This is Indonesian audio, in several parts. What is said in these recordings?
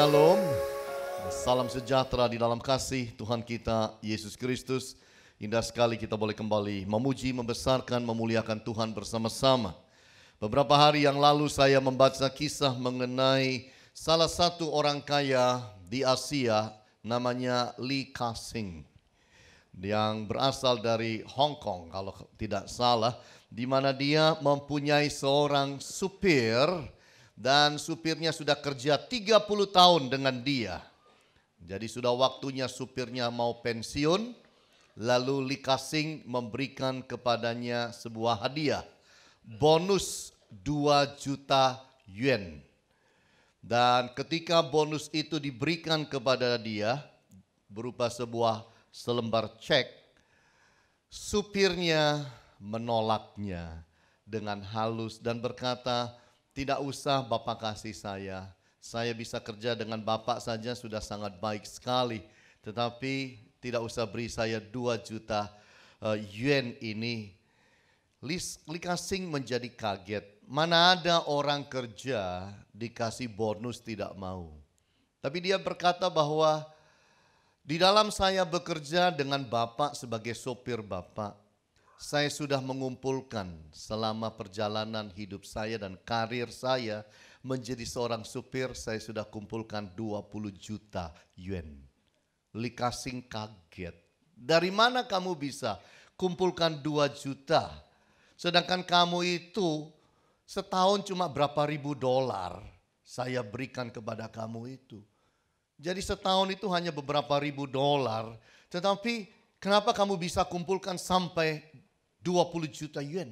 Shalom, salam sejahtera di dalam kasih Tuhan kita Yesus Kristus. Indah sekali kita boleh kembali memuji, membesarkan, memuliakan Tuhan bersama-sama. Beberapa hari yang lalu saya membaca kisah mengenai salah satu orang kaya di Asia namanya Lee Ka-shing, yang berasal dari Hong Kong kalau tidak salah, di mana dia mempunyai seorang supir. Dan supirnya sudah kerja 30 tahun dengan dia. Jadi sudah waktunya supirnya mau pensiun. Lalu Lee Ka-shing memberikan kepadanya sebuah hadiah. Bonus 2 juta yuan. Dan ketika bonus itu diberikan kepada dia berupa sebuah selembar cek, supirnya menolaknya dengan halus dan berkata, "Tidak usah Bapak kasih saya bisa kerja dengan Bapak saja sudah sangat baik sekali. Tetapi tidak usah beri saya 2 juta yuan ini." Lee Ka-shing menjadi kaget. Mana ada orang kerja dikasih bonus tidak mau. Tapi dia berkata bahwa di dalam saya bekerja dengan Bapak sebagai sopir Bapak, saya sudah mengumpulkan selama perjalanan hidup saya dan karir saya menjadi seorang supir, saya sudah kumpulkan 20 juta yuan. Lee Ka-shing kaget. Dari mana kamu bisa kumpulkan 2 juta? Sedangkan kamu itu setahun cuma berapa ribu dolar saya berikan kepada kamu itu. Jadi setahun itu hanya beberapa ribu dolar. Tetapi kenapa kamu bisa kumpulkan sampai 20 juta yuan?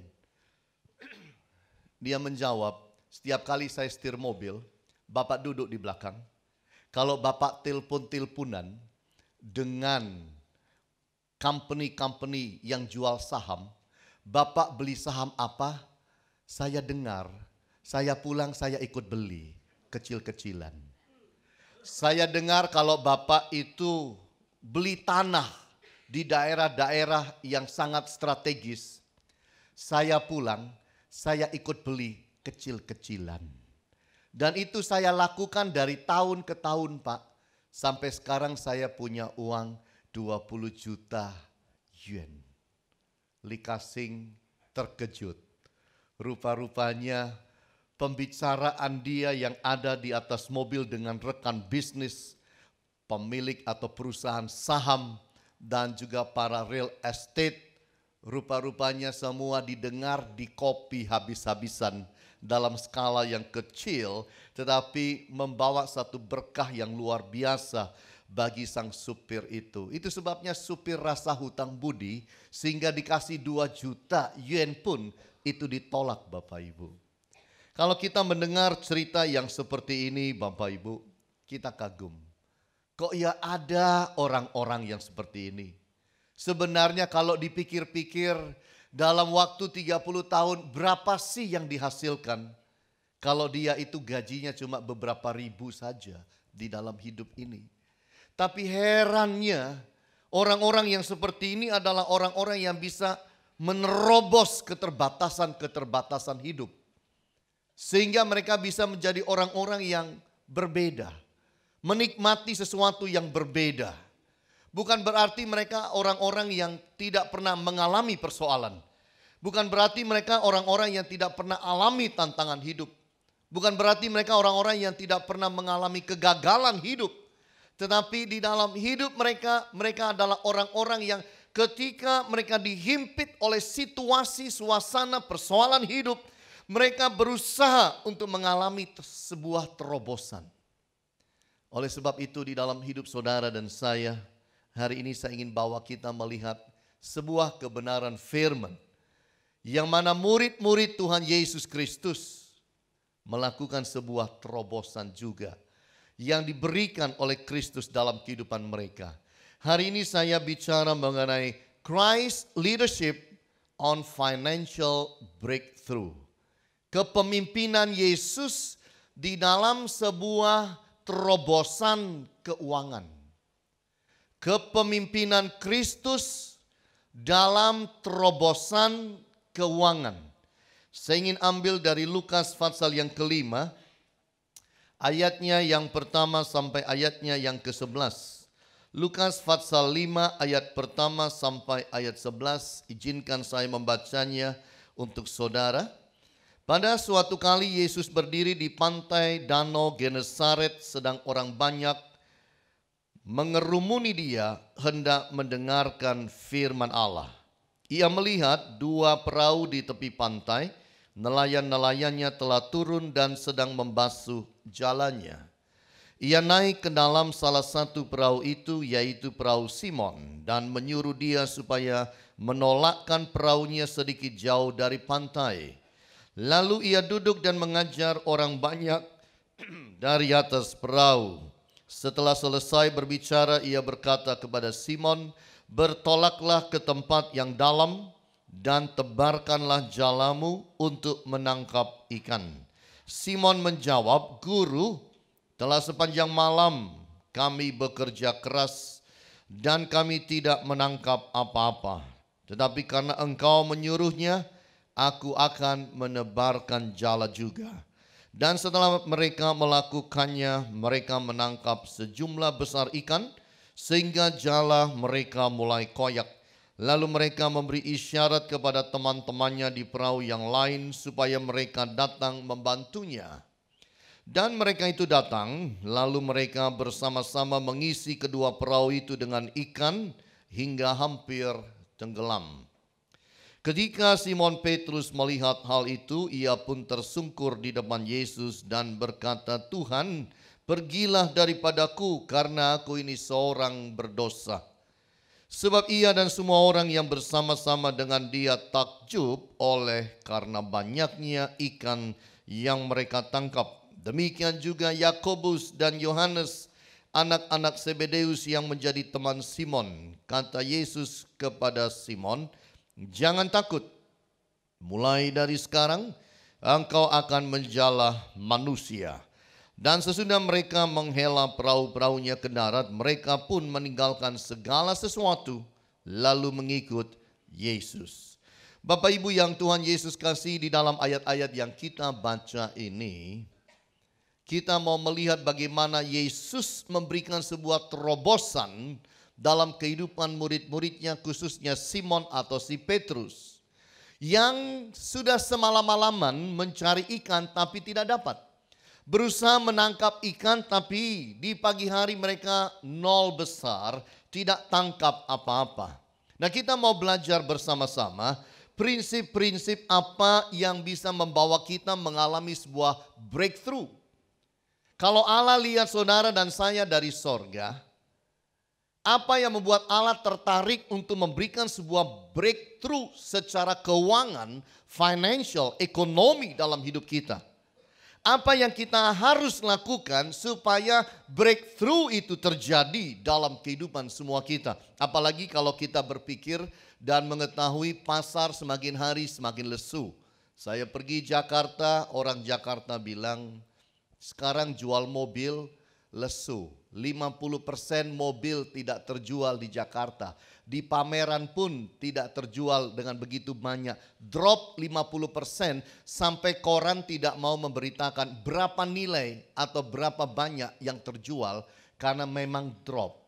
Dia menjawab, setiap kali saya setir mobil, Bapak duduk di belakang. Kalau Bapak telepon-teleponan dengan company-company yang jual saham, Bapak beli saham apa? Saya dengar, saya pulang saya ikut beli kecil-kecilan. Saya dengar kalau Bapak itu beli tanah di daerah-daerah yang sangat strategis, saya pulang, saya ikut beli kecil-kecilan. Dan itu saya lakukan dari tahun ke tahun, Pak. Sampai sekarang saya punya uang 20 juta yuan. Lee Ka-shing terkejut. Rupa-rupanya pembicaraan dia yang ada di atas mobil dengan rekan bisnis, pemilik atau perusahaan saham, dan juga para real estate, rupa-rupanya semua didengar, dikopi habis-habisan dalam skala yang kecil, tetapi membawa satu berkah yang luar biasa bagi sang supir itu. Itu sebabnya supir rasa hutang budi, sehingga dikasih 2 juta yuan pun itu ditolak Bapak Ibu. Kalau kita mendengar cerita yang seperti ini Bapak Ibu, kita kagum. Kok ya ada orang-orang yang seperti ini? Sebenarnya kalau dipikir-pikir dalam waktu 30 tahun berapa sih yang dihasilkan? Kalau dia itu gajinya cuma beberapa ribu saja di dalam hidup ini. Tapi herannya orang-orang yang seperti ini adalah orang-orang yang bisa menerobos keterbatasan-keterbatasan hidup. Sehingga mereka bisa menjadi orang-orang yang berbeda. Menikmati sesuatu yang berbeda. Bukan berarti mereka orang-orang yang tidak pernah mengalami persoalan. Bukan berarti mereka orang-orang yang tidak pernah alami tantangan hidup. Bukan berarti mereka orang-orang yang tidak pernah mengalami kegagalan hidup. Tetapi di dalam hidup mereka, mereka adalah orang-orang yang ketika mereka dihimpit oleh situasi, suasana, persoalan hidup, mereka berusaha untuk mengalami sebuah terobosan. Oleh sebab itu di dalam hidup saudara dan saya, hari ini saya ingin bawa kita melihat sebuah kebenaran firman. Yang mana murid-murid Tuhan Yesus Kristus melakukan sebuah terobosan juga. Yang diberikan oleh Kristus dalam kehidupan mereka. Hari ini saya bicara mengenai Christ Leadership on Financial Breakthrough. Kepemimpinan Yesus di dalam sebuah terobosan keuangan. Kepemimpinan Kristus dalam terobosan keuangan. Saya ingin ambil dari Lukas pasal yang kelima ayatnya yang pertama sampai ayatnya yang ke-11. Lukas pasal 5 ayat pertama sampai ayat 11. Izinkan saya membacanya untuk saudara. Pada suatu kali Yesus berdiri di pantai Danau Genesaret, sedang orang banyak mengerumuni dia hendak mendengarkan firman Allah. Ia melihat dua perahu di tepi pantai, nelayan-nelayannya telah turun dan sedang membasuh jalannya. Ia naik ke dalam salah satu perahu itu, yaitu perahu Simon, dan menyuruh dia supaya menolakkan perahunya sedikit jauh dari pantai. Lalu ia duduk dan mengajar orang banyak dari atas perahu. Setelah selesai berbicara, ia berkata kepada Simon, "Bertolaklah ke tempat yang dalam dan tebarkanlah jalamu untuk menangkap ikan." Simon menjawab, "Guru, telah sepanjang malam kami bekerja keras dan kami tidak menangkap apa-apa. Tetapi karena engkau menyuruhnya, aku akan menebarkan jala juga." Dan setelah mereka melakukannya, mereka menangkap sejumlah besar ikan, sehingga jala mereka mulai koyak. Lalu mereka memberi isyarat kepada teman-temannya di perahu yang lain supaya mereka datang membantunya. Dan mereka itu datang, lalu mereka bersama-sama mengisi kedua perahu itu dengan ikan hingga hampir tenggelam. Ketika Simon Petrus melihat hal itu, ia pun tersungkur di depan Yesus dan berkata, "Tuhan, pergilah daripadaku karena aku ini seorang berdosa." Sebab ia dan semua orang yang bersama-sama dengan dia takjub oleh karena banyaknya ikan yang mereka tangkap. Demikian juga Yakobus dan Yohanes, anak-anak Zebedeus yang menjadi teman Simon. Kata Yesus kepada Simon, "Jangan takut, mulai dari sekarang engkau akan menjala manusia." Dan sesudah mereka menghela perahu-perahunya ke darat, mereka pun meninggalkan segala sesuatu lalu mengikut Yesus. Bapak Ibu yang Tuhan Yesus kasih, di dalam ayat-ayat yang kita baca ini, kita mau melihat bagaimana Yesus memberikan sebuah terobosan dalam kehidupan murid-muridnya, khususnya Simon atau si Petrus, yang sudah semalam-malaman mencari ikan tapi tidak dapat. Berusaha menangkap ikan tapi di pagi hari mereka nol besar, tidak tangkap apa-apa. Nah, kita mau belajar bersama-sama prinsip-prinsip apa yang bisa membawa kita mengalami sebuah breakthrough. Kalau Allah lihat saudara dan saya dari sorga, apa yang membuat Allah tertarik untuk memberikan sebuah breakthrough secara keuangan, financial, ekonomi dalam hidup kita? Apa yang kita harus lakukan supaya breakthrough itu terjadi dalam kehidupan semua kita? Apalagi kalau kita berpikir dan mengetahui pasar semakin hari semakin lesu. Saya pergi Jakarta, orang Jakarta bilang, sekarang jual mobil lesu. 50% mobil tidak terjual di Jakarta. Di pameran pun tidak terjual dengan begitu banyak. Drop 50% sampai koran tidak mau memberitakan berapa nilai atau berapa banyak yang terjual karena memang drop.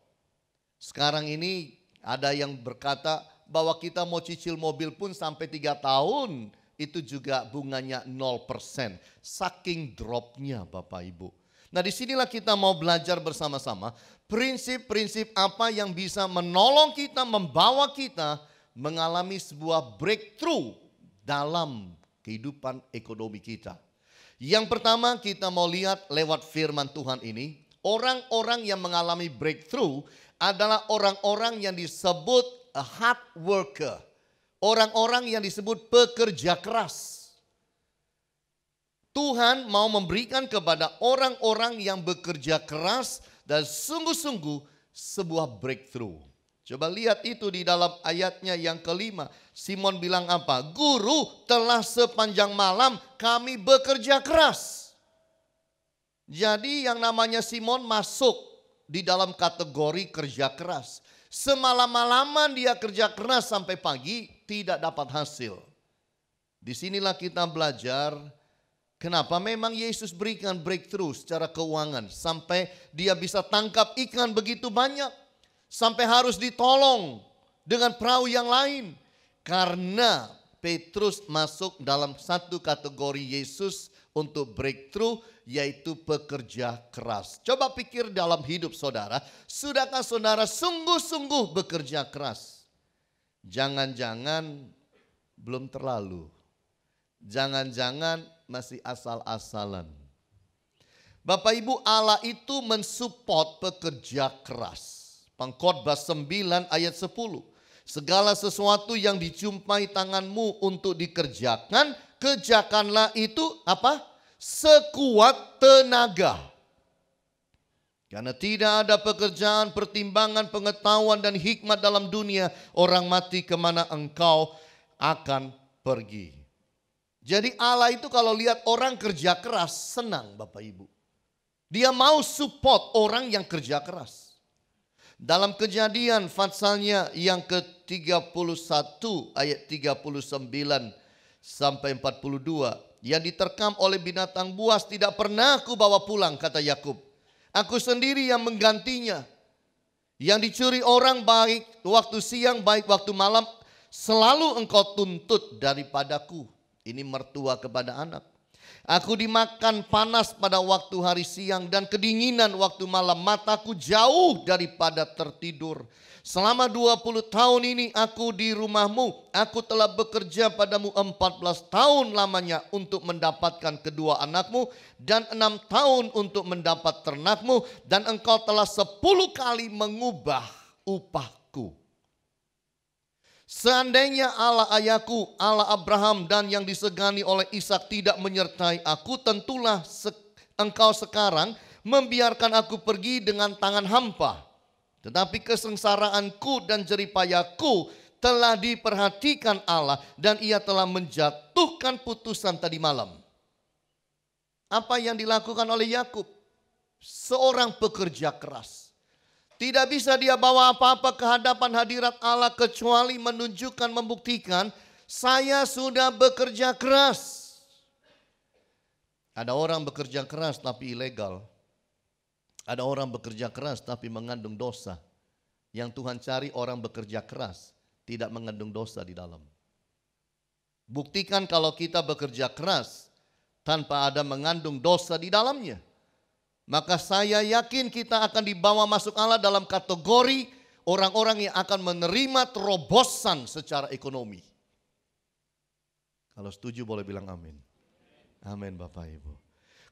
Sekarang ini ada yang berkata bahwa kita mau cicil mobil pun sampai 3 tahun itu juga bunganya 0%. Saking dropnya Bapak Ibu. Nah, disinilah kita mau belajar bersama-sama prinsip-prinsip apa yang bisa menolong kita, membawa kita mengalami sebuah breakthrough dalam kehidupan ekonomi kita. Yang pertama kita mau lihat lewat firman Tuhan ini, orang-orang yang mengalami breakthrough adalah orang-orang yang disebut a hard worker. Orang-orang yang disebut pekerja keras. Tuhan mau memberikan kepada orang-orang yang bekerja keras dan sungguh-sungguh sebuah breakthrough. Coba lihat itu di dalam ayatnya yang kelima. Simon bilang apa? "Guru, telah sepanjang malam kami bekerja keras." Jadi yang namanya Simon masuk di dalam kategori kerja keras. Semalam-malaman dia kerja keras sampai pagi tidak dapat hasil. Disinilah kita belajar Kenapa? Memang Yesus berikan breakthrough secara keuangan. Sampai dia bisa tangkap ikan begitu banyak. Sampai harus ditolong dengan perahu yang lain. Karena Petrus masuk dalam satu kategori Yesus untuk breakthrough, yaitu pekerja keras. Coba pikir dalam hidup saudara, sudahkah saudara sungguh-sungguh bekerja keras? Jangan-jangan belum terlalu. Jangan-jangan masih asal-asalan. Bapak Ibu, Allah itu mensupport pekerja keras. Pengkhotbah 9 ayat 10. Segala sesuatu yang dijumpai tanganmu untuk dikerjakan, kerjakanlah itu apa? Sekuat tenaga. Karena tidak ada pekerjaan, pertimbangan, pengetahuan dan hikmat dalam dunia, orang mati kemana engkau akan pergi. Jadi Allah itu kalau lihat orang kerja keras senang Bapak Ibu. Dia mau support orang yang kerja keras. Dalam Kejadian pasalnya yang ke-31 ayat 39 sampai 42. Yang diterkam oleh binatang buas tidak pernah aku bawa pulang, kata Yakub. Aku sendiri yang menggantinya. Yang dicuri orang baik waktu siang baik waktu malam selalu engkau tuntut daripadaku. Ini mertua kepada anak. Aku dimakan panas pada waktu hari siang dan kedinginan waktu malam. Mataku jauh daripada tertidur. Selama 20 tahun ini aku di rumahmu. Aku telah bekerja padamu 14 tahun lamanya untuk mendapatkan kedua anakmu. Dan 6 tahun untuk mendapat ternakmu. Dan engkau telah 10 kali mengubah upahku. Seandainya Allah ayahku, Allah Abraham dan yang disegani oleh Ishak tidak menyertai aku, tentulah engkau sekarang membiarkan aku pergi dengan tangan hampa. Tetapi kesengsaraanku dan jeripayaku telah diperhatikan Allah dan ia telah menjatuhkan putusan tadi malam. Apa yang dilakukan oleh Yakub? Seorang pekerja keras. Tidak bisa dia bawa apa-apa ke hadapan hadirat Allah kecuali menunjukkan, membuktikan saya sudah bekerja keras. Ada orang bekerja keras tapi ilegal. Ada orang bekerja keras tapi mengandung dosa. Yang Tuhan cari orang bekerja keras tidak mengandung dosa di dalam. Buktikan kalau kita bekerja keras tanpa ada mengandung dosa di dalamnya. Maka saya yakin kita akan dibawa masuk Allah dalam kategori orang-orang yang akan menerima terobosan secara ekonomi. Kalau setuju boleh bilang amin. Amin Bapak Ibu.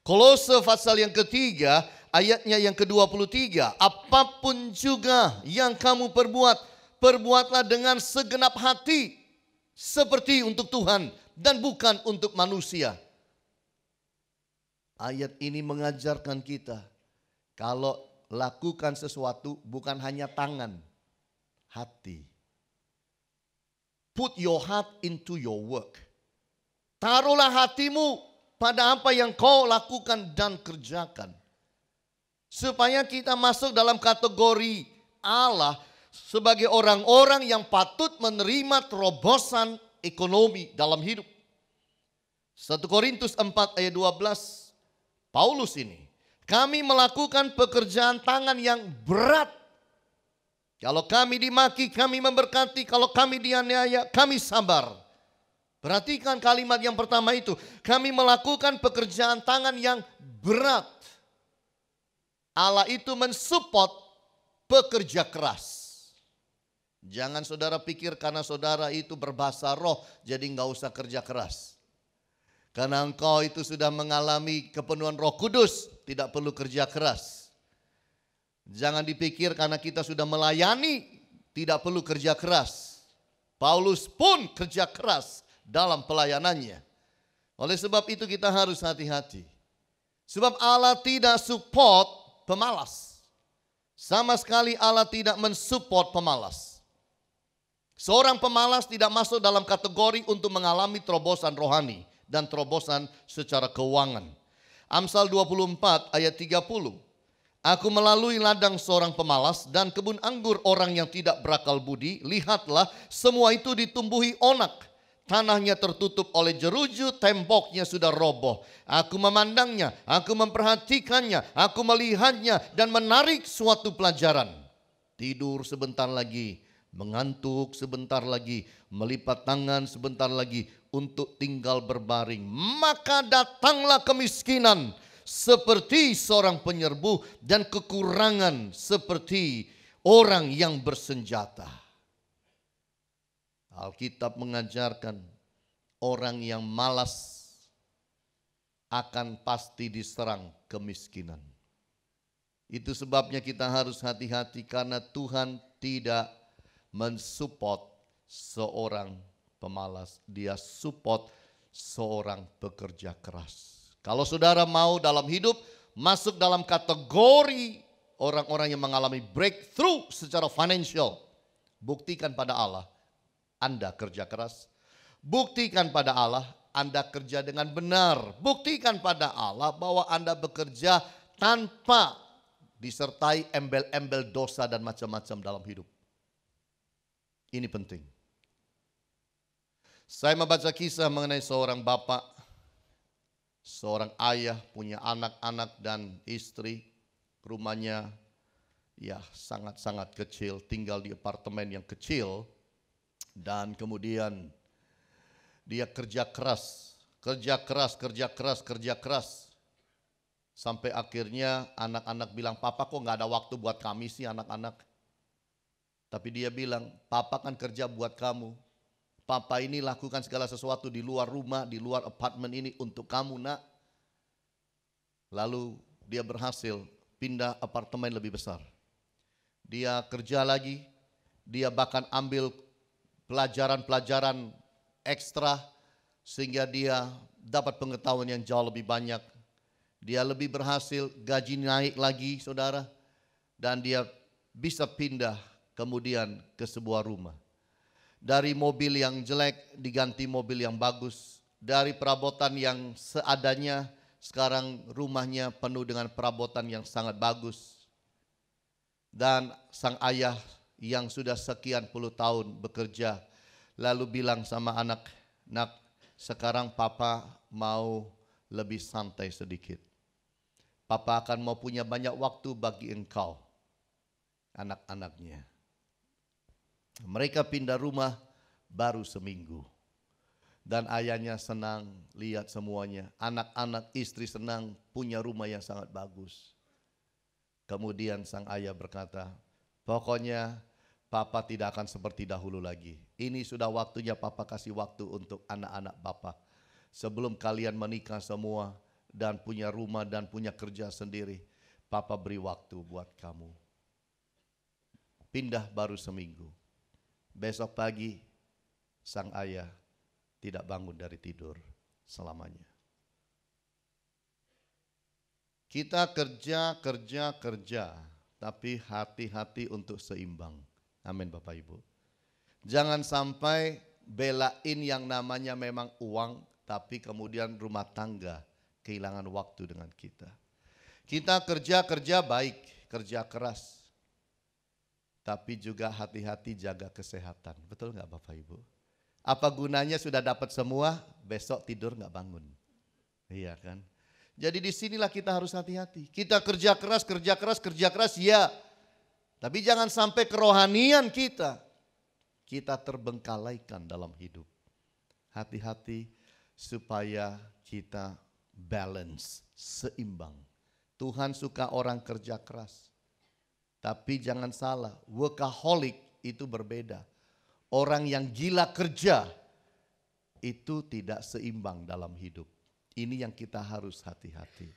Kolose pasal yang ketiga ayatnya yang ke-23. Apapun juga yang kamu perbuat, perbuatlah dengan segenap hati. Seperti untuk Tuhan dan bukan untuk manusia. Ayat ini mengajarkan kita kalau lakukan sesuatu bukan hanya tangan, hati. Put your heart into your work. Taruhlah hatimu pada apa yang kau lakukan dan kerjakan. Supaya kita masuk dalam kategori Allah sebagai orang-orang yang patut menerima terobosan ekonomi dalam hidup. 1 Korintus 4 ayat 12. Paulus ini, kami melakukan pekerjaan tangan yang berat. Kalau kami dimaki, kami memberkati. Kalau kami dianiaya, kami sabar. Perhatikan kalimat yang pertama itu. Kami melakukan pekerjaan tangan yang berat. Allah itu mensupport pekerja keras. Jangan saudara pikir karena saudara itu berbahasa roh, jadi nggak usah kerja keras. Karena engkau itu sudah mengalami kepenuhan Roh Kudus, tidak perlu kerja keras. Jangan dipikir karena kita sudah melayani, tidak perlu kerja keras. Paulus pun kerja keras dalam pelayanannya. Oleh sebab itu kita harus hati-hati. Sebab Allah tidak support pemalas. Sama sekali Allah tidak mensupport pemalas. Seorang pemalas tidak masuk dalam kategori untuk mengalami terobosan rohani dan terobosan secara keuangan. Amsal 24 ayat 30. Aku melalui ladang seorang pemalas dan kebun anggur orang yang tidak berakal budi. Lihatlah semua itu ditumbuhi onak. tanahnya tertutup oleh jeruju, temboknya sudah roboh. Aku memandangnya, aku memperhatikannya, aku melihatnya dan menarik suatu pelajaran. Tidur sebentar lagi, mengantuk sebentar lagi, melipat tangan sebentar lagi untuk tinggal berbaring. Maka datanglah kemiskinan seperti seorang penyerbu dan kekurangan seperti orang yang bersenjata. Alkitab mengajarkan orang yang malas akan pasti diserang kemiskinan. Itu sebabnya kita harus hati-hati karena Tuhan tidak mensupport seorang pemalas. Dia support seorang pekerja keras. Kalau saudara mau dalam hidup masuk dalam kategori orang-orang yang mengalami breakthrough secara financial, buktikan pada Allah Anda kerja keras. Buktikan pada Allah Anda kerja dengan benar. Buktikan pada Allah bahwa Anda bekerja tanpa disertai embel-embel dosa dan macam-macam dalam hidup. Ini penting. Saya membaca kisah mengenai seorang bapak, seorang ayah punya anak-anak dan istri. Rumahnya ya sangat-sangat kecil, tinggal di apartemen yang kecil. Dan kemudian dia kerja keras. Sampai akhirnya anak-anak bilang, "Papa kok gak ada waktu buat kami sih anak-anak?" Tapi dia bilang, "Papa kan kerja buat kamu. Papa ini lakukan segala sesuatu di luar rumah, di luar apartemen ini untuk kamu, nak." Lalu dia berhasil pindah apartemen lebih besar. Dia kerja lagi, dia bahkan ambil pelajaran-pelajaran ekstra sehingga dia dapat pengetahuan yang jauh lebih banyak. Dia lebih berhasil, gaji naik lagi saudara, dan dia bisa pindah kemudian ke sebuah rumah. Dari mobil yang jelek diganti mobil yang bagus. Dari perabotan yang seadanya sekarang rumahnya penuh dengan perabotan yang sangat bagus. Dan sang ayah yang sudah sekian puluh tahun bekerja lalu bilang sama anak, "Nak, sekarang papa mau lebih santai sedikit. Papa akan mau punya banyak waktu bagi engkau." Anak-anaknya. Mereka pindah rumah baru seminggu. Dan ayahnya senang lihat semuanya. Anak-anak, istri senang punya rumah yang sangat bagus. Kemudian sang ayah berkata, "Pokoknya papa tidak akan seperti dahulu lagi. Ini sudah waktunya papa kasih waktu untuk anak-anak papa. Sebelum kalian menikah semua dan punya rumah dan punya kerja sendiri, papa beri waktu buat kamu." Pindah baru seminggu. Besok pagi sang ayah tidak bangun dari tidur selamanya. Kita kerja, tapi hati-hati untuk seimbang. Amin Bapak Ibu. Jangan sampai belain yang namanya memang uang, tapi kemudian rumah tangga kehilangan waktu dengan kita. Kita kerja baik, kerja keras. Tapi juga hati-hati jaga kesehatan. Betul nggak Bapak Ibu? Apa gunanya sudah dapat semua, besok tidur nggak bangun. Iya kan? Jadi disinilah kita harus hati-hati. Kita kerja keras ya. Tapi jangan sampai kerohanian kita terbengkalaikan dalam hidup. Hati-hati supaya kita balance, seimbang. Tuhan suka orang kerja keras. Tapi jangan salah, workaholic itu berbeda. Orang yang gila kerja itu tidak seimbang dalam hidup. Ini yang kita harus hati-hati.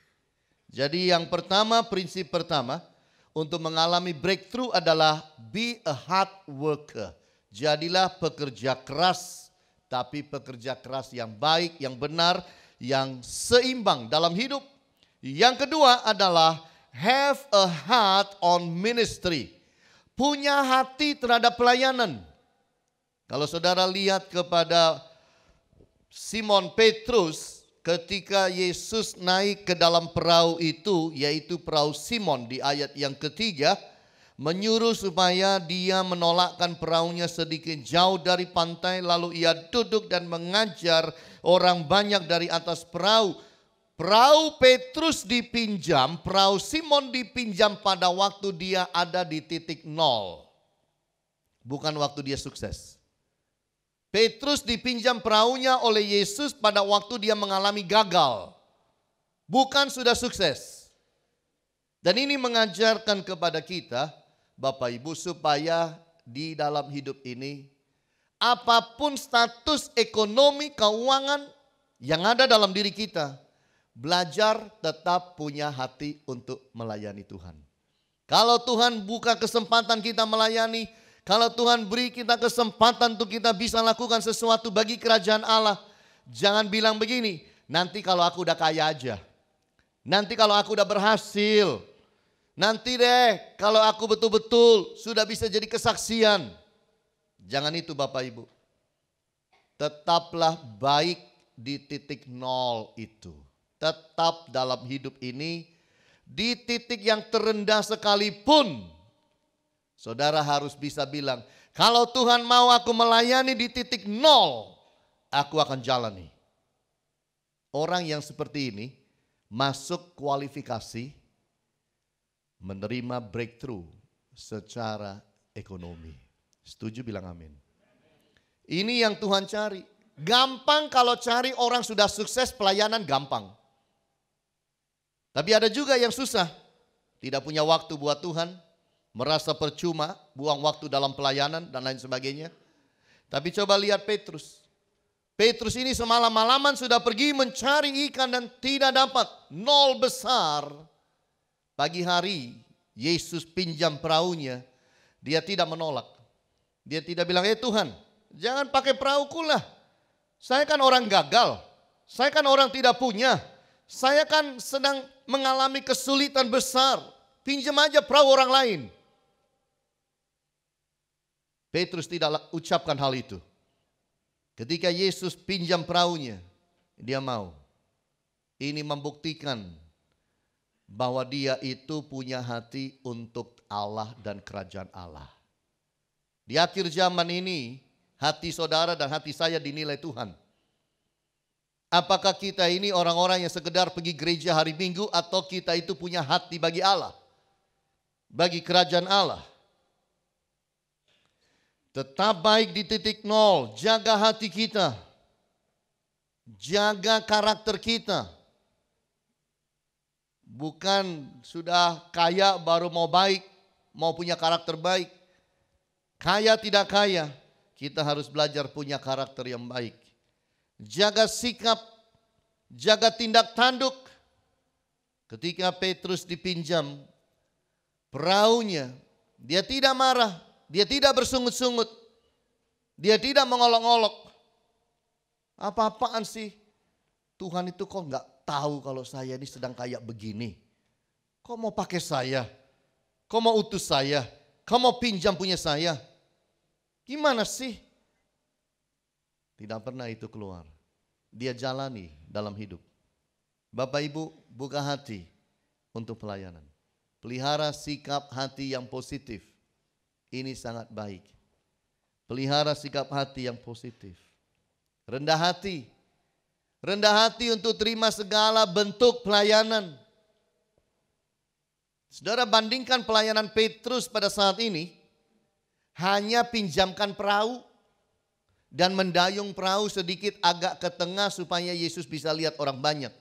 Jadi yang pertama, prinsip pertama untuk mengalami breakthrough adalah be a hard worker. Jadilah pekerja keras, tapi pekerja keras yang baik, yang benar, yang seimbang dalam hidup. Yang kedua adalah have a heart on ministry. Punya hati terhadap pelayanan. Kalau saudara lihat kepada Simon Petrus ketika Yesus naik ke dalam perahu itu, yaitu perahu Simon di ayat yang ketiga, menyuruh supaya dia menolakkan perahunya sedikit jauh dari pantai, lalu ia duduk dan mengajar orang banyak dari atas perahu. Perahu Petrus dipinjam, perahu Simon dipinjam pada waktu dia ada di titik nol, bukan waktu dia sukses. Petrus dipinjam perahunya oleh Yesus pada waktu dia mengalami gagal, bukan sudah sukses. Dan ini mengajarkan kepada kita, Bapak Ibu, supaya di dalam hidup ini, apapun status ekonomi, keuangan yang ada dalam diri kita, belajar tetap punya hati untuk melayani Tuhan. Kalau Tuhan buka kesempatan kita melayani, kalau Tuhan beri kita kesempatan untuk kita bisa lakukan sesuatu bagi kerajaan Allah, jangan bilang begini, nanti kalau aku udah kaya aja, nanti kalau aku udah berhasil, nanti deh kalau aku betul-betul sudah bisa jadi kesaksian. Jangan itu Bapak Ibu. Tetaplah baik di titik nol itu. Tetap dalam hidup ini, di titik yang terendah sekalipun, saudara harus bisa bilang, kalau Tuhan mau aku melayani di titik nol, aku akan jalani. Orang yang seperti ini masuk kualifikasi menerima breakthrough secara ekonomi. Setuju bilang amin. Ini yang Tuhan cari. Gampang kalau cari orang sudah sukses pelayanan gampang. Tapi ada juga yang susah. Tidak punya waktu buat Tuhan. Merasa percuma, buang waktu dalam pelayanan dan lain sebagainya. Tapi coba lihat Petrus. Petrus ini semalam-malaman sudah pergi mencari ikan dan tidak dapat. Nol besar. Pagi hari Yesus pinjam perahunya. Dia tidak menolak. Dia tidak bilang, Tuhan, jangan pakai perahuku lah. Saya kan orang gagal. Saya kan orang tidak punya. Saya kan sedang mengalami kesulitan besar. Pinjam aja perahu orang lain. Petrus tidak ucapkan hal itu. Ketika Yesus pinjam perahunya, dia mau. Ini membuktikan bahwa dia itu punya hati untuk Allah dan kerajaan Allah. Di akhir zaman ini, hati saudara dan hati saya dinilai Tuhan. Apakah kita ini orang-orang yang sekedar pergi gereja hari Minggu, atau kita itu punya hati bagi Allah, bagi kerajaan Allah? Tetap baik di titik nol, jaga hati kita, jaga karakter kita. Bukan sudah kaya baru mau baik, mau punya karakter baik. Kaya tidak kaya, kita harus belajar punya karakter yang baik. Jaga sikap, jaga tindak tanduk. Ketika Petrus dipinjam perahunya, dia tidak marah. Dia tidak bersungut-sungut. Dia tidak mengolok-olok. Apa-apaan sih? Tuhan itu kok nggak tahu kalau saya ini sedang kayak begini. Kok mau pakai saya? Kok mau utus saya? Kok mau pinjam punya saya? Gimana sih? Tidak pernah itu keluar. Dia jalani dalam hidup. Bapak Ibu, buka hati untuk pelayanan. Pelihara sikap hati yang positif. Ini sangat baik. Pelihara sikap hati yang positif. Rendah hati. Rendah hati untuk terima segala bentuk pelayanan. Saudara, bandingkan pelayanan Petrus pada saat ini. Hanya pinjamkan perahu dan mendayung perahu sedikit agak ke tengah supaya Yesus bisa lihat orang banyak.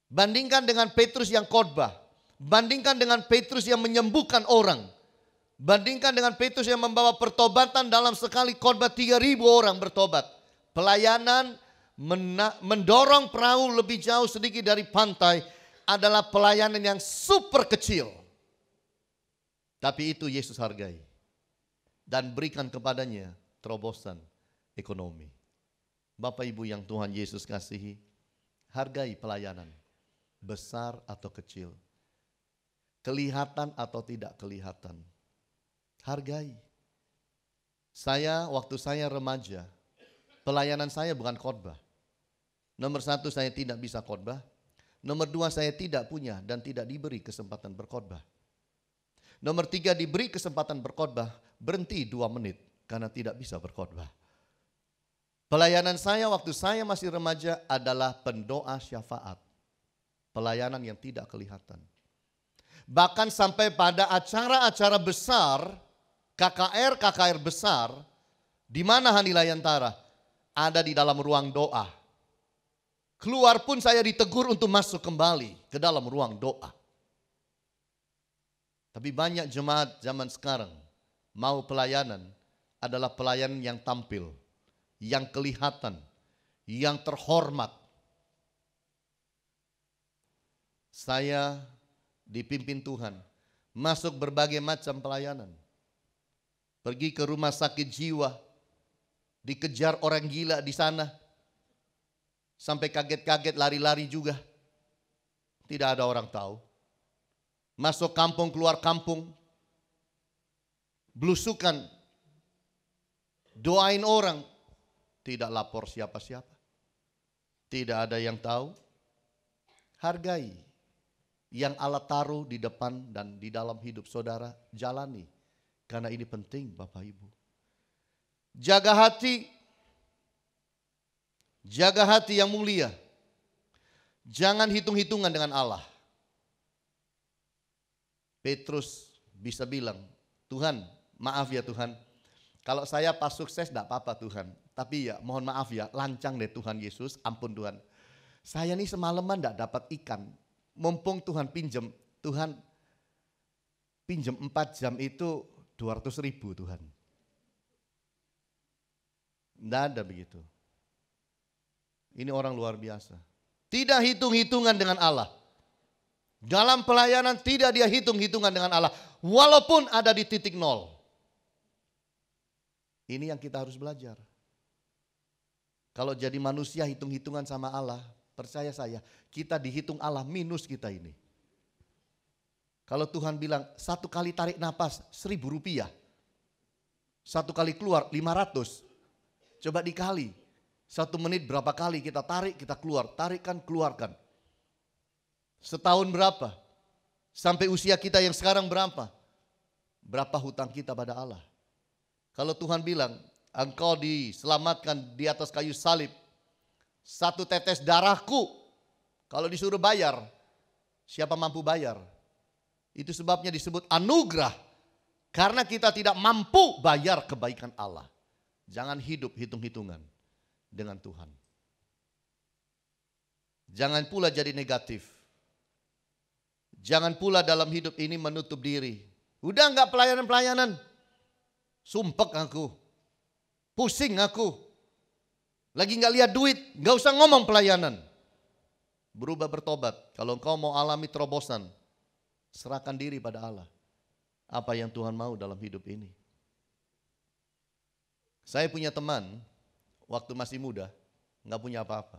Bandingkan dengan Petrus yang khotbah. Bandingkan dengan Petrus yang menyembuhkan orang. Bandingkan dengan Petrus yang membawa pertobatan, dalam sekali khotbah 3.000 orang bertobat. Pelayanan mendorong perahu lebih jauh sedikit dari pantai adalah pelayanan yang super kecil. Tapi itu Yesus hargai. Dan berikan kepadanya terobosan ekonomi. Bapak Ibu yang Tuhan Yesus kasihi, hargai pelayanan. Besar atau kecil. Kelihatan atau tidak kelihatan. Hargai. Waktu saya remaja, pelayanan saya bukan khotbah. Nomor 1, saya tidak bisa khotbah. Nomor 2, saya tidak punya dan tidak diberi kesempatan berkhotbah. Nomor 3, diberi kesempatan berkhotbah, berhenti 2 menit karena tidak bisa berkhotbah. Pelayanan saya waktu saya masih remaja adalah pendoa syafaat. Pelayanan yang tidak kelihatan. Bahkan sampai pada acara-acara besar, KKR besar, di mana Hani Layantara ada di dalam ruang doa. Keluar pun saya ditegur untuk masuk kembali ke dalam ruang doa. Tapi banyak jemaat zaman sekarang mau pelayanan adalah pelayanan yang tampil, yang kelihatan, yang terhormat. Saya dipimpin Tuhan masuk berbagai macam pelayanan. Pergi ke rumah sakit jiwa, dikejar orang gila di sana. Sampai kaget-kaget lari-lari juga. Tidak ada orang tahu. Masuk kampung, keluar kampung. Belusukan. Doain orang. Tidak lapor siapa-siapa. Tidak ada yang tahu. Hargai yang Allah taruh di depan dan di dalam hidup saudara, jalani. Karena ini penting Bapak Ibu. Jaga hati. Jaga hati yang mulia. Jangan hitung-hitungan dengan Allah. Petrus bisa bilang, Tuhan, maaf ya Tuhan. Kalau saya pas sukses enggak apa-apa Tuhan. Tapi ya mohon maaf ya, lancang deh Tuhan Yesus, ampun Tuhan. Saya nih semalaman enggak dapat ikan. Mumpung Tuhan pinjem, Tuhan pinjem 4 jam itu 200.000 Tuhan. Enggak ada begitu. Ini orang luar biasa. Tidak hitung-hitungan dengan Allah. Dalam pelayanan tidak dia hitung-hitungan dengan Allah. Walaupun ada di titik nol. Ini yang kita harus belajar. Kalau jadi manusia hitung-hitungan sama Allah, percaya saya, kita dihitung Allah minus kita ini. Kalau Tuhan bilang 1 kali tarik napas 1.000 rupiah. 1 kali keluar 500. Coba dikali. 1 menit berapa kali kita tarik, kita keluar. Tarikkan, keluarkan. Setahun berapa? Sampai usia kita yang sekarang berapa? Berapa hutang kita pada Allah? Kalau Tuhan bilang, engkau diselamatkan di atas kayu salib. 1 tetes darahku. Kalau disuruh bayar, siapa mampu bayar? Itu sebabnya disebut anugerah. Karena kita tidak mampu bayar kebaikan Allah. Jangan hidup hitung-hitungan dengan Tuhan. Jangan pula jadi negatif. Jangan pula dalam hidup ini menutup diri. Udah enggak pelayanan-pelayanan. Sumpek aku. Pusing aku. Lagi enggak lihat duit, enggak usah ngomong pelayanan. Berubah bertobat. Kalau engkau mau alami terobosan, serahkan diri pada Allah. Apa yang Tuhan mau dalam hidup ini. Saya punya teman, waktu masih muda, enggak punya apa-apa.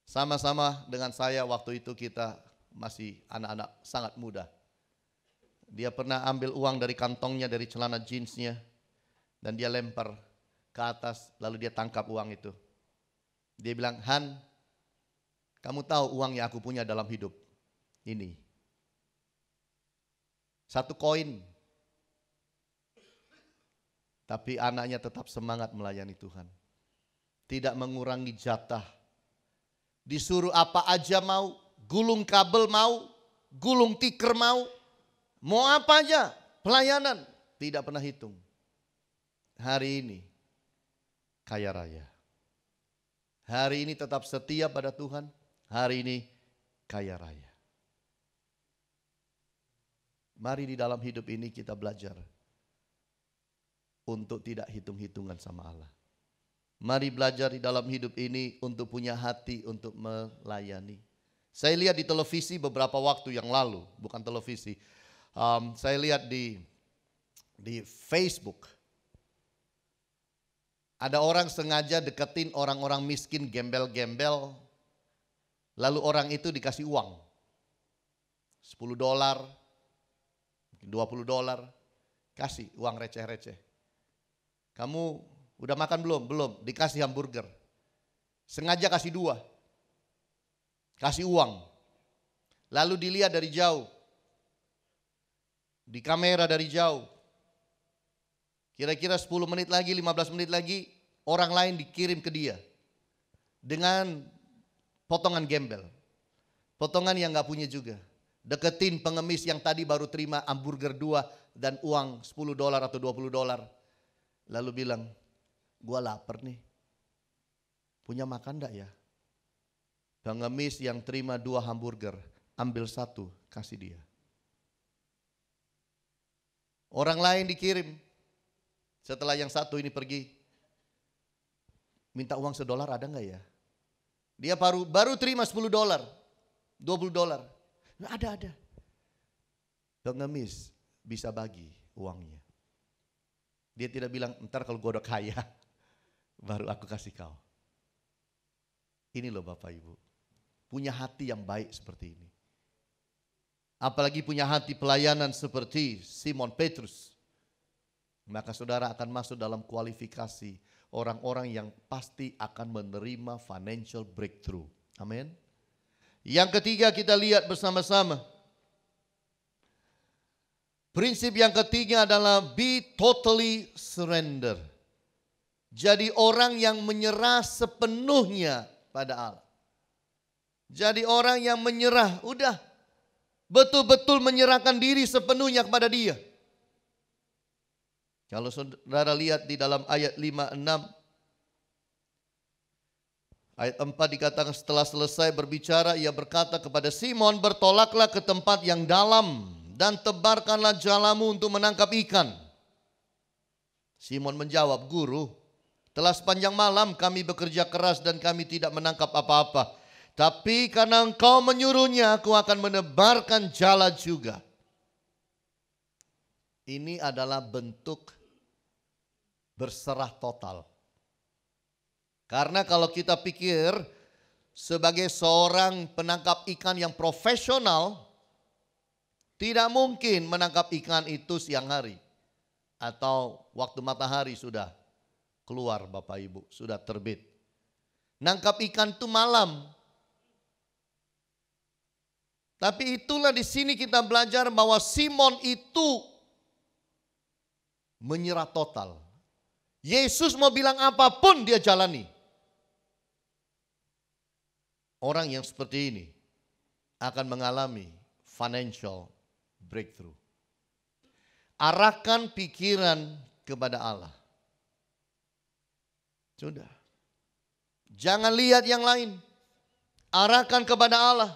Sama-sama dengan saya waktu itu kita masih anak-anak sangat muda. Dia pernah ambil uang dari kantongnya, dari celana jeansnya, dan dia lempar ke atas, lalu dia tangkap uang itu. Dia bilang, Han, kamu tahu uang yang aku punya dalam hidup ini? 1 koin. Tapi anaknya tetap semangat melayani Tuhan. Tidak mengurangi jatah. Disuruh apa aja mau, gulung kabel mau, gulung tikar mau apa aja, pelayanan. Tidak pernah hitung. Hari ini kaya raya. Hari ini tetap setia pada Tuhan. Hari ini kaya raya. Mari di dalam hidup ini kita belajar untuk tidak hitung-hitungan sama Allah. Mari belajar di dalam hidup ini untuk punya hati untuk melayani. Saya lihat di televisi beberapa waktu yang lalu, bukan televisi. Saya lihat di Facebook. Ada orang sengaja deketin orang-orang miskin gembel-gembel. Lalu orang itu dikasih uang. $10, $20. Kasih uang receh-receh. Kamu udah makan belum? Belum. Dikasih hamburger. Sengaja kasih 2. Kasih uang. Lalu dilihat dari jauh. di kamera dari jauh. Kira-kira 10 menit lagi, 15 menit lagi, orang lain dikirim ke dia dengan potongan gembel. Potongan yang gak punya juga. Deketin pengemis yang tadi baru terima hamburger 2 dan uang $10 atau $20. Lalu bilang, gua lapar nih. Punya makan gak ya? Pengemis yang terima 2 hamburger, ambil 1, kasih dia. Orang lain dikirim. Setelah yang 1 ini pergi, minta uang $1 ada gak ya? Dia baru terima $10, $20. Nah, ada. Pengemis bisa bagi uangnya. Dia tidak bilang, ntar kalau gue udah kaya, baru aku kasih kau. Ini loh Bapak Ibu, punya hati yang baik seperti ini. Apalagi punya hati pelayanan seperti Simon Petrus. Maka saudara akan masuk dalam kualifikasi orang-orang yang pasti akan menerima financial breakthrough. Amin. Yang ketiga kita lihat bersama-sama. Prinsip yang ketiga adalah be totally surrender. Jadi orang yang menyerah sepenuhnya pada Allah. Jadi orang yang menyerah, udah betul-betul menyerahkan diri sepenuhnya kepada Dia. Kalau saudara lihat di dalam ayat 5-6, ayat 4 dikatakan setelah selesai berbicara ia berkata kepada Simon, bertolaklah ke tempat yang dalam dan tebarkanlah jalamu untuk menangkap ikan. Simon menjawab, Guru, telah sepanjang malam kami bekerja keras dan kami tidak menangkap apa-apa. Tapi karena Engkau menyuruhnya aku akan menebarkan jala juga. Ini adalah bentuk berserah total. Karena kalau kita pikir sebagai seorang penangkap ikan yang profesional, tidak mungkin menangkap ikan itu siang hari. Atau waktu matahari sudah keluar Bapak Ibu, sudah terbit. Nangkap ikan itu malam. Tapi itulah di sini kita belajar bahwa Simon itu menyerah total. Yesus mau bilang apapun dia jalani. Orang yang seperti ini akan mengalami financial breakthrough. Arahkan pikiran kepada Allah. Sudah. Jangan lihat yang lain. Arahkan kepada Allah.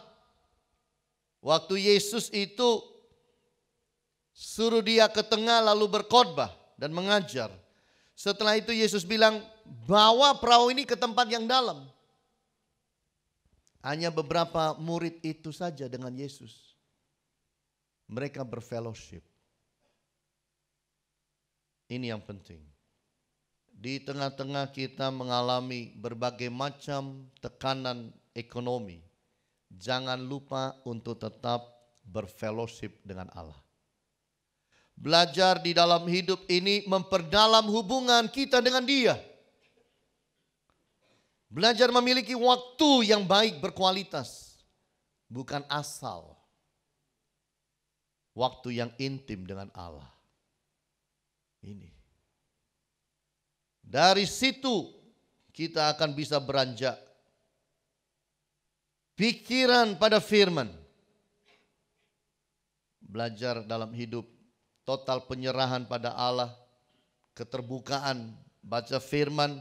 Waktu Yesus itu suruh dia ke tengah lalu berkhotbah dan mengajar. Setelah itu Yesus bilang, bawa perahu ini ke tempat yang dalam. Hanya beberapa murid itu saja dengan Yesus. Mereka berfellowship. Ini yang penting. Di tengah-tengah kita mengalami berbagai macam tekanan ekonomi. Jangan lupa untuk tetap berfellowship dengan Allah. Belajar di dalam hidup ini memperdalam hubungan kita dengan Dia. Belajar memiliki waktu yang baik berkualitas. Bukan asal. Waktu yang intim dengan Allah. Ini. Dari situ kita akan bisa beranjak. Pikiran pada firman. Belajar dalam hidup. Total penyerahan pada Allah. Keterbukaan. Baca firman.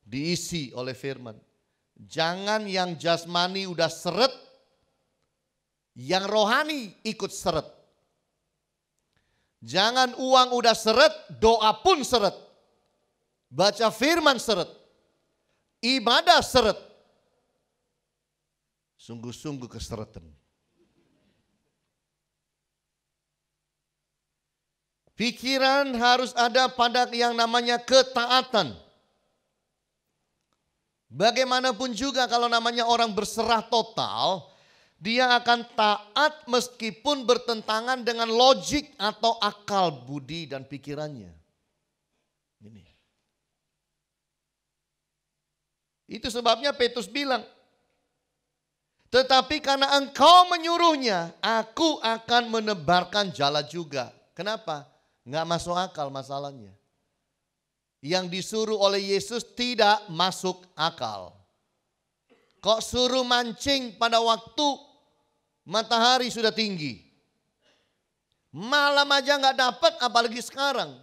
Diisi oleh firman. Jangan yang jasmani udah seret. Yang rohani ikut seret. Jangan uang udah seret. Doa pun seret. Baca firman seret. Ibadah seret. Sungguh-sungguh keseretan. Pikiran harus ada pada yang namanya ketaatan. Bagaimanapun juga kalau namanya orang berserah total, dia akan taat meskipun bertentangan dengan logik atau akal budi dan pikirannya. Ini. Itu sebabnya Petrus bilang, tetapi karena engkau menyuruhnya, aku akan menebarkan jala juga. Kenapa? Nggak masuk akal masalahnya. Yang disuruh oleh Yesus tidak masuk akal. Kok suruh mancing pada waktu matahari sudah tinggi? Malam aja nggak dapat, apalagi sekarang.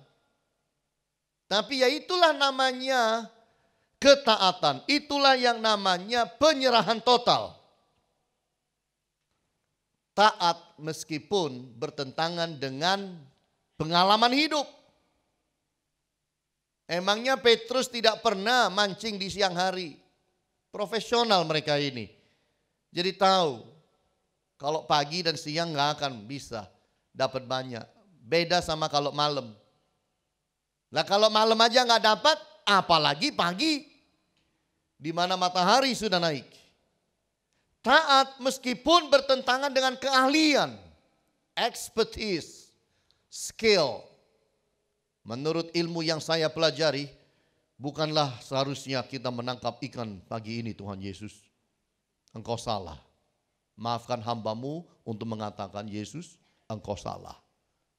Tapi ya itulah namanya ketaatan. Itulah yang namanya penyerahan total. Taat meskipun bertentangan dengan pengalaman hidup. Emangnya Petrus tidak pernah mancing di siang hari? Profesional mereka ini. Jadi tahu kalau pagi dan siang nggak akan bisa dapat banyak. Beda sama kalau malam. Lah kalau malam aja nggak dapat, apalagi pagi di mana matahari sudah naik. Taat meskipun bertentangan dengan keahlian, expertise, skill. Menurut ilmu yang saya pelajari, bukanlah seharusnya kita menangkap ikan pagi ini Tuhan Yesus. Engkau salah. Maafkan hambamu untuk mengatakan Yesus, engkau salah.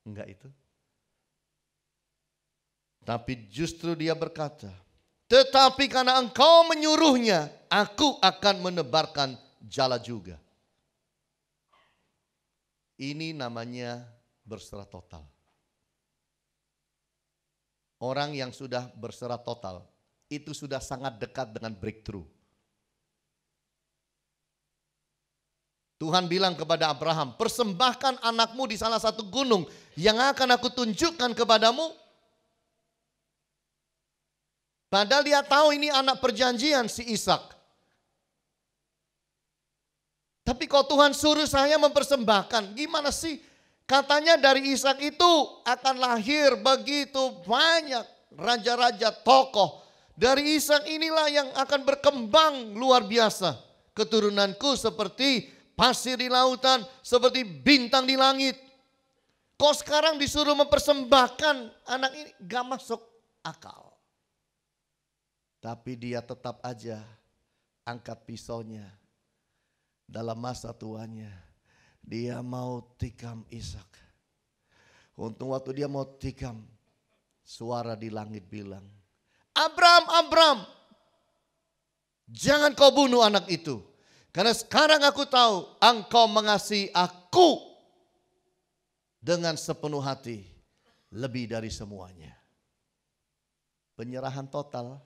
Enggak itu. Tapi justru dia berkata, tetapi karena engkau menyuruhnya, aku akan menebarkan jala juga. Ini namanya berserah total. Orang yang sudah berserah total, itu sudah sangat dekat dengan breakthrough. Tuhan bilang kepada Abraham, persembahkan anakmu di salah satu gunung yang akan aku tunjukkan kepadamu. Padahal dia tahu ini anak perjanjian si Ishak. Tapi kalau Tuhan suruh saya mempersembahkan, gimana sih? Katanya dari Ishak itu akan lahir begitu banyak raja-raja tokoh. Dari Ishak inilah yang akan berkembang luar biasa. Keturunanku seperti pasir di lautan, seperti bintang di langit. Kok sekarang disuruh mempersembahkan anak ini? Gak masuk akal. Tapi dia tetap aja angkat pisaunya. Dalam masa tuanya, dia mau tikam Ishak. Untung waktu dia mau tikam, suara di langit bilang, Abram, Abram, jangan kau bunuh anak itu. Karena sekarang aku tahu engkau mengasihi aku dengan sepenuh hati, lebih dari semuanya. Penyerahan total,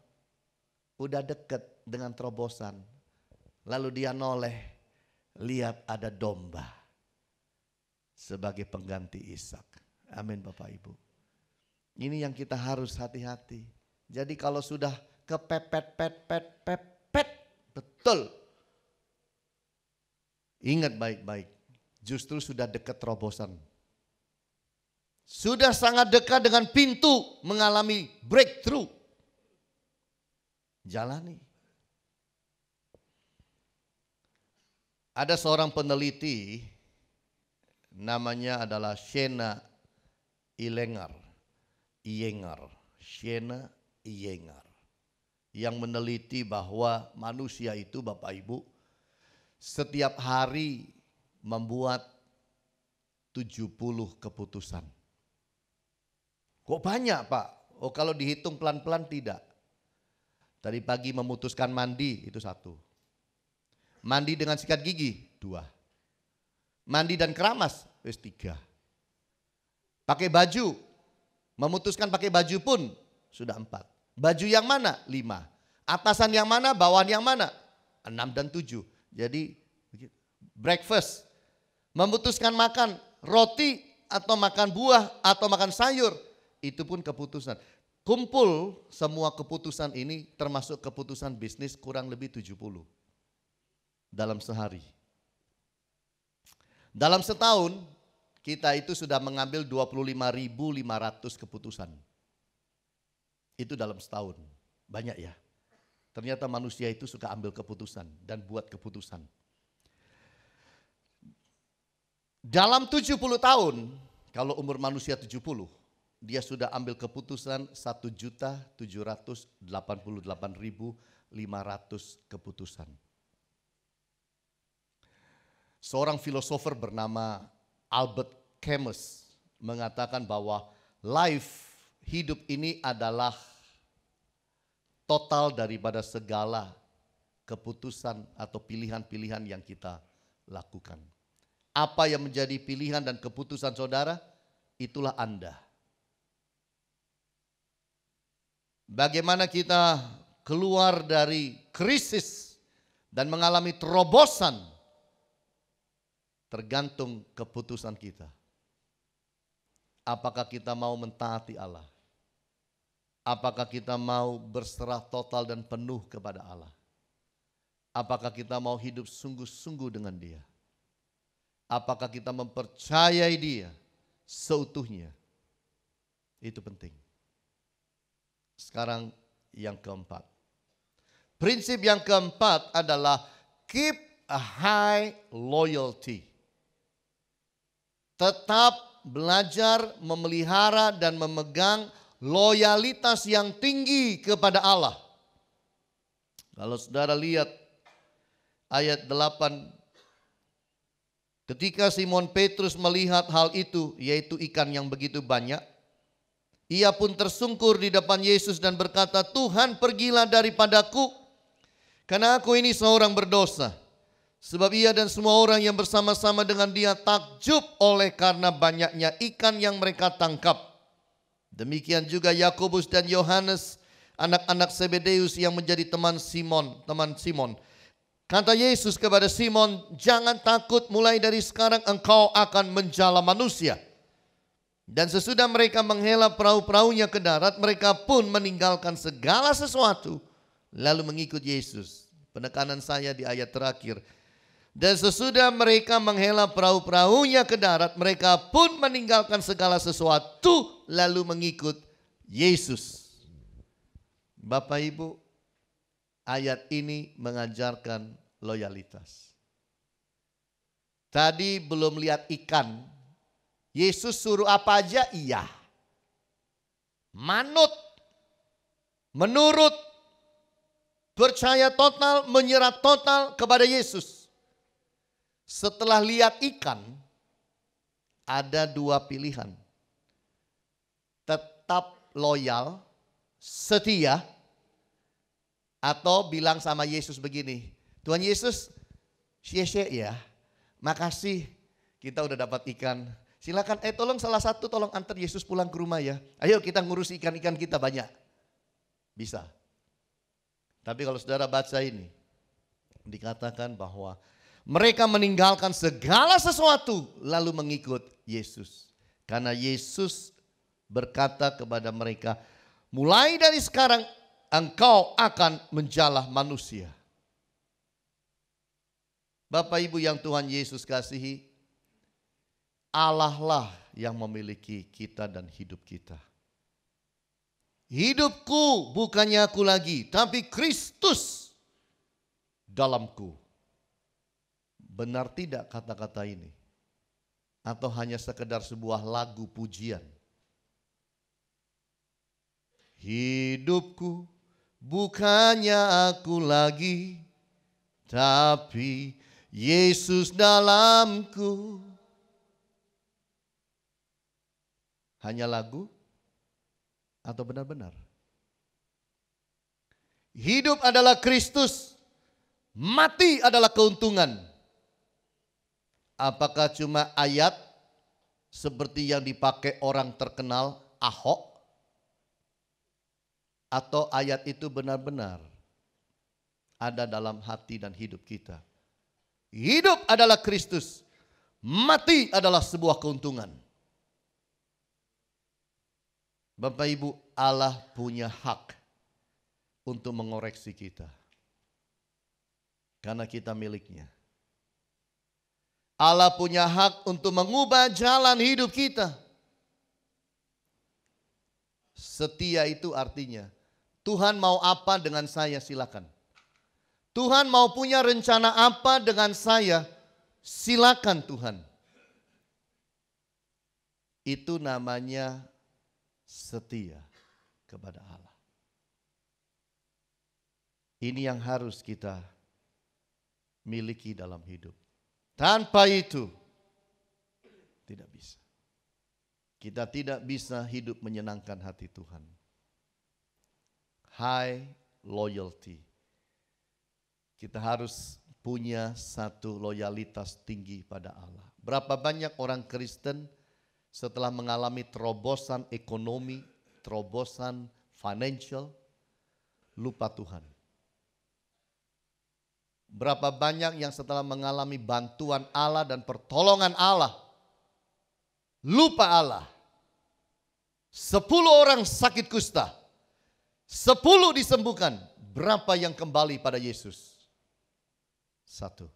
udah dekat dengan terobosan. Lalu dia noleh, lihat ada domba sebagai pengganti Ishak. Amin Bapak Ibu. Ini yang kita harus hati-hati. Jadi kalau sudah kepepet, betul. Ingat baik-baik, justru sudah dekat terobosan. Sudah sangat dekat dengan pintu mengalami breakthrough. Jalani. Ada seorang peneliti namanya adalah Shena Iyengar yang meneliti bahwa manusia itu Bapak Ibu setiap hari membuat 70 keputusan. Kok banyak Pak? Oh kalau dihitung pelan-pelan tidak. Tadi pagi memutuskan mandi itu 1. Mandi dengan sikat gigi 2. Mandi dan keramas 3. Pakai baju, memutuskan pakai baju pun sudah 4. Baju yang mana? 5. Atasan yang mana? Bawahan yang mana? 6 dan 7. Jadi breakfast, memutuskan makan roti atau makan buah atau makan sayur, itu pun keputusan. Kumpul semua keputusan ini termasuk keputusan bisnis kurang lebih 70 dalam sehari. Dalam setahun kita itu sudah mengambil 25.500 keputusan. Itu dalam setahun. Banyak ya. Ternyata manusia itu suka ambil keputusan dan buat keputusan. Dalam 70 tahun, kalau umur manusia 70, dia sudah ambil keputusan 1.788.500 keputusan. Seorang filosofer bernama Albert Camus mengatakan bahwa hidup ini adalah total daripada segala keputusan atau pilihan-pilihan yang kita lakukan. Apa yang menjadi pilihan dan keputusan saudara, itulah Anda. Bagaimana kita keluar dari krisis dan mengalami terobosan, tergantung keputusan kita. Apakah kita mau mentaati Allah? Apakah kita mau berserah total dan penuh kepada Allah? Apakah kita mau hidup sungguh-sungguh dengan Dia? Apakah kita mempercayai Dia seutuhnya? Itu penting. Sekarang yang keempat. Prinsip yang keempat adalah keep a high loyalty. Tetap belajar memelihara dan memegang loyalitas yang tinggi kepada Allah. Kalau saudara lihat ayat 8. Ketika Simon Petrus melihat hal itu, yaitu ikan yang begitu banyak, ia pun tersungkur di depan Yesus dan berkata, "Tuhan, pergilah daripadaku, karena aku ini seorang berdosa." Sebab ia dan semua orang yang bersama-sama dengan dia takjub oleh karena banyaknya ikan yang mereka tangkap. Demikian juga Yakobus dan Yohanes, anak-anak Zebedeus yang menjadi teman Simon. Kata Yesus kepada Simon, "Jangan takut, mulai dari sekarang engkau akan menjala manusia." Dan sesudah mereka menghela perahu-perahunya ke darat, mereka pun meninggalkan segala sesuatu, lalu mengikut Yesus. Penekanan saya di ayat terakhir. Dan sesudah mereka menghela perahu-perahunya ke darat, mereka pun meninggalkan segala sesuatu, lalu mengikut Yesus. Bapak Ibu, ayat ini mengajarkan loyalitas. Tadi belum lihat ikan. Yesus suruh apa aja? Iya. Manut, menurut, percaya total, menyerah total kepada Yesus. Setelah lihat ikan, ada dua pilihan. Tetap loyal, setia, atau bilang sama Yesus begini, "Tuhan Yesus, xie-xie ya, makasih kita udah dapat ikan. Silakan, tolong salah satu tolong antar Yesus pulang ke rumah ya. Ayo kita ngurus ikan-ikan kita banyak." Bisa. Tapi kalau saudara baca ini, dikatakan bahwa mereka meninggalkan segala sesuatu lalu mengikut Yesus. Karena Yesus berkata kepada mereka, "Mulai dari sekarang engkau akan menjala manusia." Bapak Ibu yang Tuhan Yesus kasihi, Allah lah yang memiliki kita dan hidup kita. Hidupku bukannya aku lagi, tapi Kristus dalamku. Benar tidak kata-kata ini? Atau hanya sekedar sebuah lagu pujian? Hidupku bukannya aku lagi, tapi Yesus dalamku. Hanya lagu atau benar-benar? Hidup adalah Kristus, mati adalah keuntungan. Apakah cuma ayat seperti yang dipakai orang terkenal Ahok? Atau ayat itu benar-benar ada dalam hati dan hidup kita? Hidup adalah Kristus, mati adalah sebuah keuntungan. Bapak Ibu, Allah punya hak untuk mengoreksi kita. Karena kita miliknya. Allah punya hak untuk mengubah jalan hidup kita. Setia itu artinya, Tuhan mau apa dengan saya, silakan. Tuhan mau punya rencana apa dengan saya, silakan Tuhan. Itu namanya setia kepada Allah. Ini yang harus kita miliki dalam hidup. Tanpa itu tidak bisa. kita tidak bisa hidup menyenangkan hati Tuhan. High loyalty. Kita harus punya satu loyalitas tinggi pada Allah. Berapa banyak orang Kristen setelah mengalami terobosan ekonomi, terobosan financial, lupa Tuhan. Berapa banyak yang setelah mengalami bantuan Allah dan pertolongan Allah, lupa Allah. 10 orang sakit kusta, 10 disembuhkan. Berapa yang kembali pada Yesus? 1.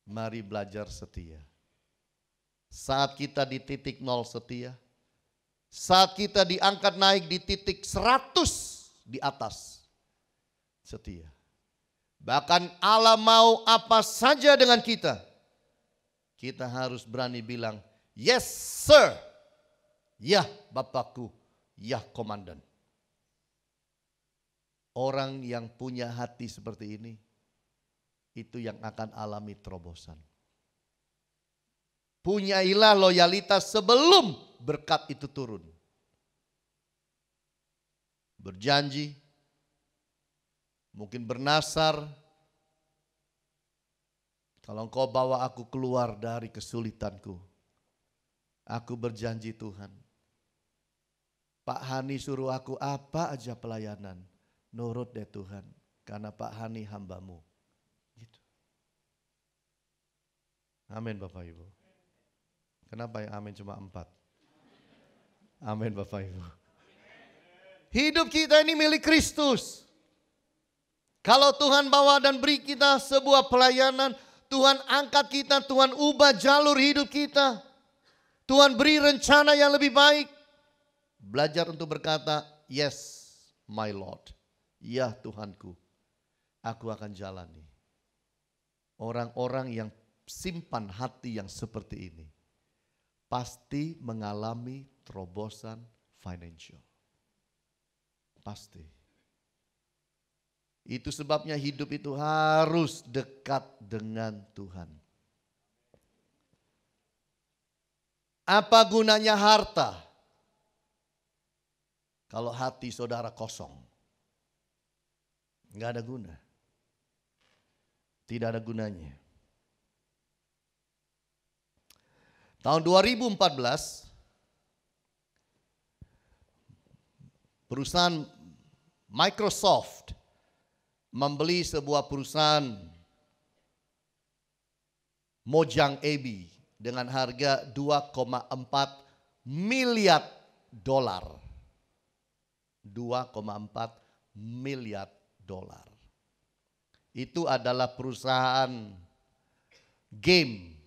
Mari belajar setia. Saat kita di titik 0 setia, saat kita diangkat naik di titik 100 di atas, setia. Bahkan Allah mau apa saja dengan kita, kita harus berani bilang, yes sir, ya Bapakku, ya komandan. Orang yang punya hati seperti ini, itu yang akan alami terobosan. Punyailah loyalitas sebelum berkat itu turun. Berjanji, mungkin bernasar, kalau engkau bawa aku keluar dari kesulitanku, aku berjanji Tuhan, Pak Hani suruh aku apa aja pelayanan, nurut deh Tuhan, karena Pak Hani hamba-Mu. Gitu. Amin Bapak Ibu. Kenapa yang amin cuma 4? Amin Bapak Ibu. Hidup kita ini milik Kristus. Kalau Tuhan bawa dan beri kita sebuah pelayanan, Tuhan angkat kita, Tuhan ubah jalur hidup kita. Tuhan beri rencana yang lebih baik. Belajar untuk berkata, yes my Lord. Ya Tuhanku, aku akan jalani. Orang-orang yang simpan hati yang seperti ini pasti mengalami terobosan financial. Pasti. Itu sebabnya hidup itu harus dekat dengan Tuhan. Apa gunanya harta kalau hati saudara kosong? Enggak ada guna. Tidak ada gunanya. Tahun 2014, perusahaan Microsoft membeli sebuah perusahaan Mojang AB dengan harga 2,4 miliar dolar. 2,4 miliar dolar. Itu adalah perusahaan game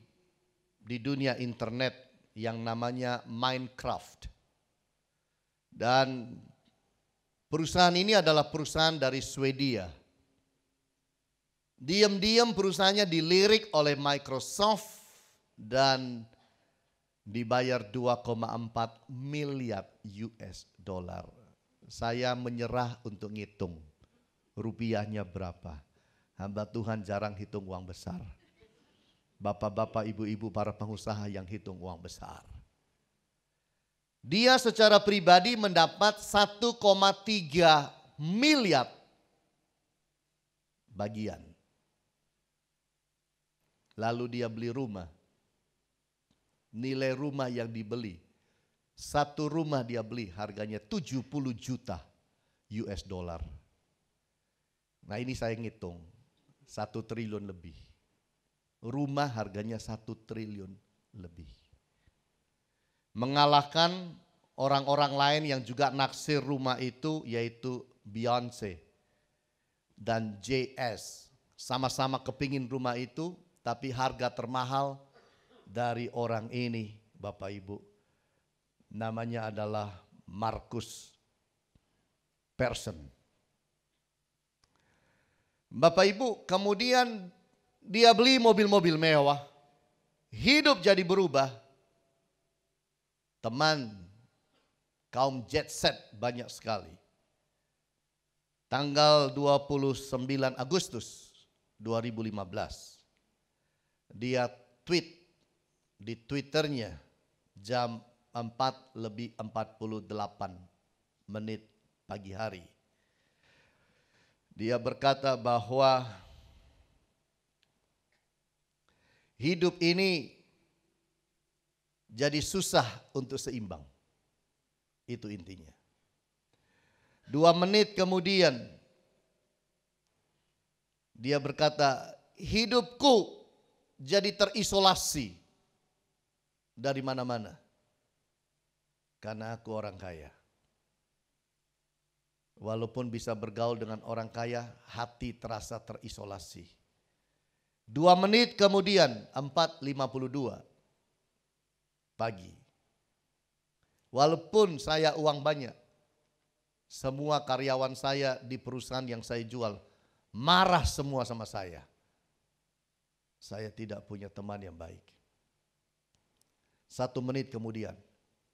di dunia internet yang namanya Minecraft. Dan perusahaan ini adalah perusahaan dari Swedia. Diam-diam perusahaannya dilirik oleh Microsoft dan dibayar 2,4 miliar US dollar. Saya menyerah untuk ngitung rupiahnya berapa. Hamba Tuhan jarang hitung uang besar. Bapak-bapak, ibu-ibu, para pengusaha yang hitung uang besar. Dia secara pribadi mendapat 1,3 miliar bagian. Lalu dia beli rumah. Nilai rumah yang dibeli, satu rumah dia beli harganya 70 juta US dollar. Nah ini saya ngitung, 1 triliun lebih. Rumah harganya 1 triliun lebih. Mengalahkan orang-orang lain yang juga naksir rumah itu, yaitu Beyonce dan JS. Sama-sama kepingin rumah itu, tapi harga termahal dari orang ini, Bapak Ibu. Namanya adalah Marcus Persson. Bapak Ibu, kemudian dia beli mobil-mobil mewah. Hidup jadi berubah. Teman, kaum jet set banyak sekali. Tanggal 29 Agustus 2015, dia tweet di Twitternya jam 4:48 pagi hari. Dia berkata bahwa hidup ini jadi susah untuk seimbang. Itu intinya. 2 menit kemudian dia berkata, hidupku jadi terisolasi dari mana-mana. Karena aku orang kaya. Walaupun bisa bergaul dengan orang kaya, hati terasa terisolasi. 2 menit kemudian, 4:52 pagi. Walaupun saya uang banyak, semua karyawan saya di perusahaan yang saya jual marah semua sama saya. Saya tidak punya teman yang baik. 1 menit kemudian,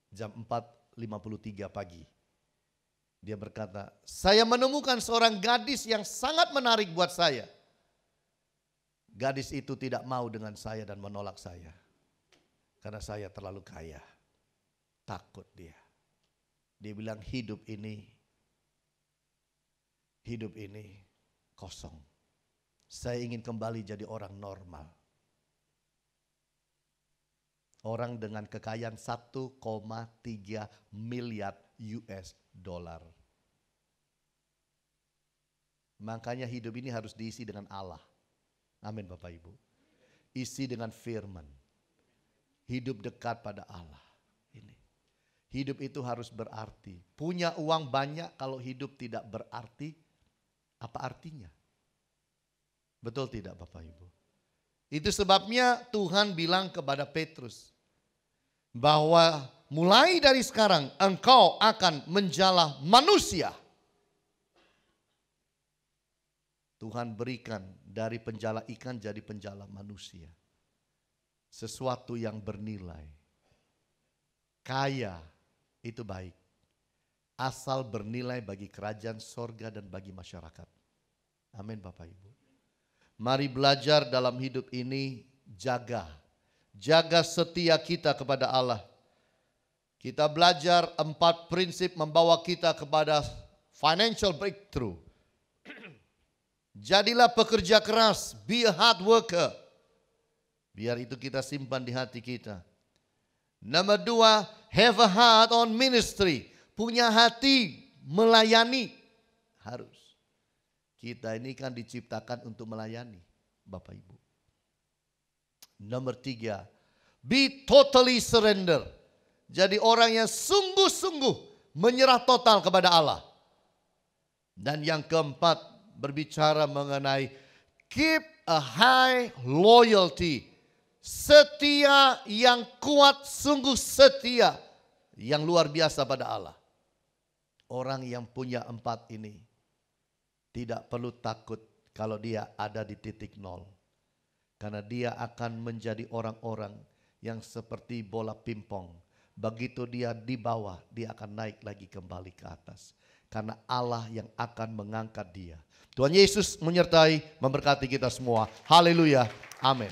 jam 4:53 pagi. Dia berkata, saya menemukan seorang gadis yang sangat menarik buat saya. Gadis itu tidak mau dengan saya dan menolak saya. Karena saya terlalu kaya. Takut dia. Dia bilang hidup ini kosong. Saya ingin kembali jadi orang normal. Orang dengan kekayaan 1,3 miliar US dollar. Makanya hidup ini harus diisi dengan Allah. Amin Bapak Ibu. Isi dengan firman. Hidup dekat pada Allah. Ini. Hidup itu harus berarti. Punya uang banyak kalau hidup tidak berarti, apa artinya? Betul tidak Bapak Ibu? Itu sebabnya Tuhan bilang kepada Petrus bahwa mulai dari sekarang engkau akan menjala manusia. Tuhan berikan dari penjala ikan jadi penjala manusia. Sesuatu yang bernilai. Kaya itu baik. Asal bernilai bagi kerajaan sorga dan bagi masyarakat. Amin Bapak Ibu. Mari belajar dalam hidup ini jaga. Jaga setia kita kepada Allah. Kita belajar 4 prinsip membawa kita kepada financial breakthrough. Jadilah pekerja keras, be a hard worker. Biar itu kita simpan di hati kita. Nomor 2, have a heart on ministry. Punya hati melayani. Harus. Kita ini kan diciptakan untuk melayani, Bapak Ibu. Nomor 3, be totally surrender. Jadi orang yang sungguh-sungguh menyerah total kepada Allah. Dan yang keempat, berbicara mengenai keep a high loyalty. Setia yang kuat, sungguh setia. Yang luar biasa pada Allah. Orang yang punya 4 ini tidak perlu takut kalau dia ada di titik 0. Karena dia akan menjadi orang-orang yang seperti bola pingpong. Begitu dia di bawah, dia akan naik lagi kembali ke atas. Karena Allah yang akan mengangkat dia. Tuhan Yesus menyertai, memberkati kita semua. Haleluya. Amin.